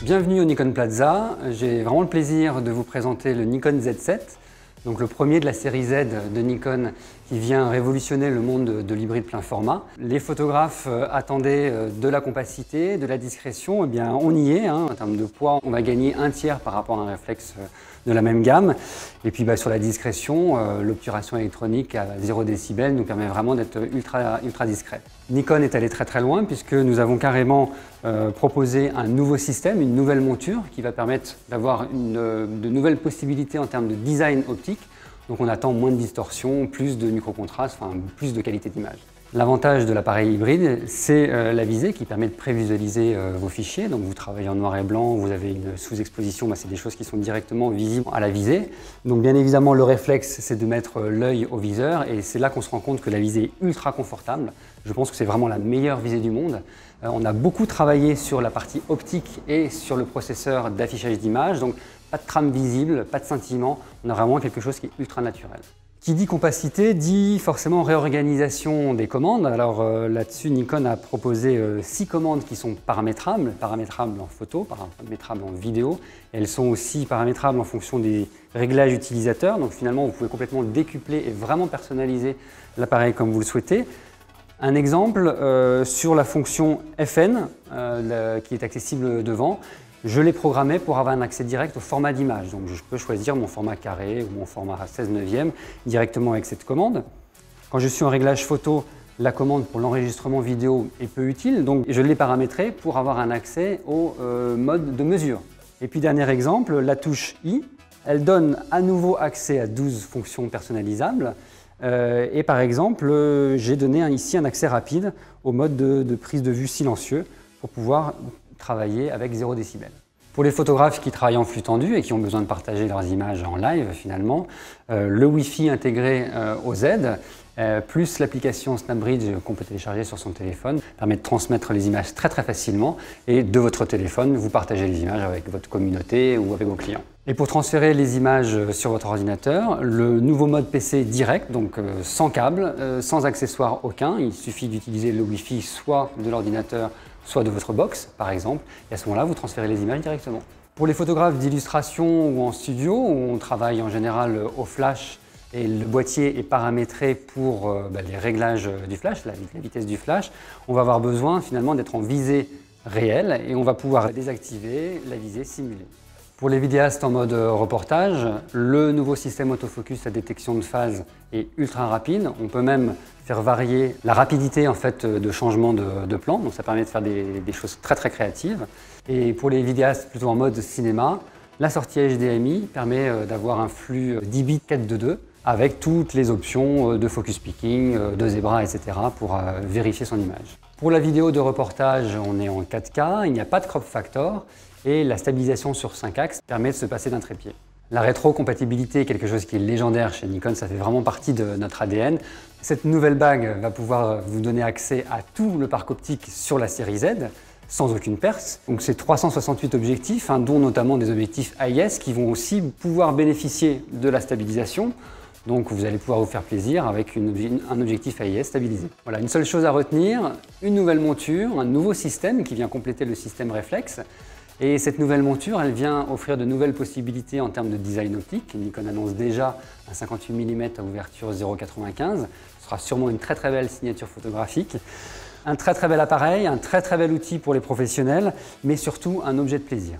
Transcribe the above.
Bienvenue au Nikon Plaza. J'ai vraiment le plaisir de vous présenter le Nikon Z7, donc le premier de la série Z de Nikon qui vient révolutionner le monde de l'hybride plein format. Les photographes attendaient de la compacité, de la discrétion, et bien on y est. En termes de poids, on va gagner 1/3 par rapport à un réflexe de la même gamme. Et puis sur la discrétion, l'obturation électronique à 0 décibels nous permet vraiment d'être ultra discret. Nikon est allé très loin puisque nous avons carrément proposé un nouveau système, une nouvelle monture qui va permettre d'avoir de nouvelles possibilités en termes de design optique. Donc on attend moins de distorsion, plus de micro-contraste, plus de qualité d'image. L'avantage de l'appareil hybride, c'est la visée qui permet de prévisualiser vos fichiers. Donc vous travaillez en noir et blanc, vous avez une sous-exposition, c'est des choses qui sont directement visibles à la visée. Donc bien évidemment, le réflexe, c'est de mettre l'œil au viseur et c'est là qu'on se rend compte que la visée est ultra confortable. Je pense que c'est vraiment la meilleure visée du monde. On a beaucoup travaillé sur la partie optique et sur le processeur d'affichage d'image. Donc pas de trame visible, pas de scintillement, on a vraiment quelque chose qui est ultra naturel. Qui dit compacité dit forcément réorganisation des commandes. Alors là-dessus, Nikon a proposé 6 commandes qui sont paramétrables en photo, paramétrables en vidéo. Elles sont aussi paramétrables en fonction des réglages utilisateurs. Donc finalement, vous pouvez complètement décupler et vraiment personnaliser l'appareil comme vous le souhaitez. Un exemple sur la fonction FN qui est accessible devant. Je l'ai programmé pour avoir un accès direct au format d'image. Donc je peux choisir mon format carré ou mon format 16/9 directement avec cette commande. Quand je suis en réglage photo, la commande pour l'enregistrement vidéo est peu utile. Donc je l'ai paramétré pour avoir un accès au mode de mesure. Et puis dernier exemple, la touche I. Elle donne à nouveau accès à 12 fonctions personnalisables. Et par exemple, j'ai donné ici un accès rapide au mode de prise de vue silencieux pour pouvoir travailler avec 0 décibels. Pour les photographes qui travaillent en flux tendu et qui ont besoin de partager leurs images en live finalement, le Wi-Fi intégré au Z, plus l'application SnapBridge qu'on peut télécharger sur son téléphone, permet de transmettre les images très facilement et de votre téléphone, vous partagez les images avec votre communauté ou avec vos clients. Et pour transférer les images sur votre ordinateur, le nouveau mode PC direct, donc sans câble, sans accessoire aucun, il suffit d'utiliser le Wi-Fi soit de l'ordinateur, soit de votre box par exemple, et à ce moment-là, vous transférez les images directement. Pour les photographes d'illustration ou en studio, où on travaille en général au flash et le boîtier est paramétré pour les réglages du flash, la vitesse du flash, on va avoir besoin finalement d'être en visée réelle et on va pouvoir désactiver la visée simulée. Pour les vidéastes en mode reportage, le nouveau système autofocus à détection de phase est ultra rapide. On peut même faire varier la rapidité de changement de plan, donc ça permet de faire des choses très créatives. Et pour les vidéastes plutôt en mode cinéma, la sortie HDMI permet d'avoir un flux 10 bits 4:2 avec toutes les options de focus picking, de zebra, etc. pour vérifier son image. Pour la vidéo de reportage, on est en 4K, il n'y a pas de crop factor et la stabilisation sur 5 axes permet de se passer d'un trépied. La rétrocompatibilité est quelque chose qui est légendaire chez Nikon, ça fait vraiment partie de notre ADN. Cette nouvelle bague va pouvoir vous donner accès à tout le parc optique sur la série Z, sans aucune perce. Donc c'est 368 objectifs, dont notamment des objectifs AIS qui vont aussi pouvoir bénéficier de la stabilisation. Donc vous allez pouvoir vous faire plaisir avec un objectif AIS stabilisé. Voilà, une seule chose à retenir, une nouvelle monture, un nouveau système qui vient compléter le système réflexe. Et cette nouvelle monture, elle vient offrir de nouvelles possibilités en termes de design optique. Nikon annonce déjà un 58 mm à ouverture 0,95. Ce sera sûrement une très belle signature photographique. Un très bel appareil, un très bel outil pour les professionnels, mais surtout un objet de plaisir.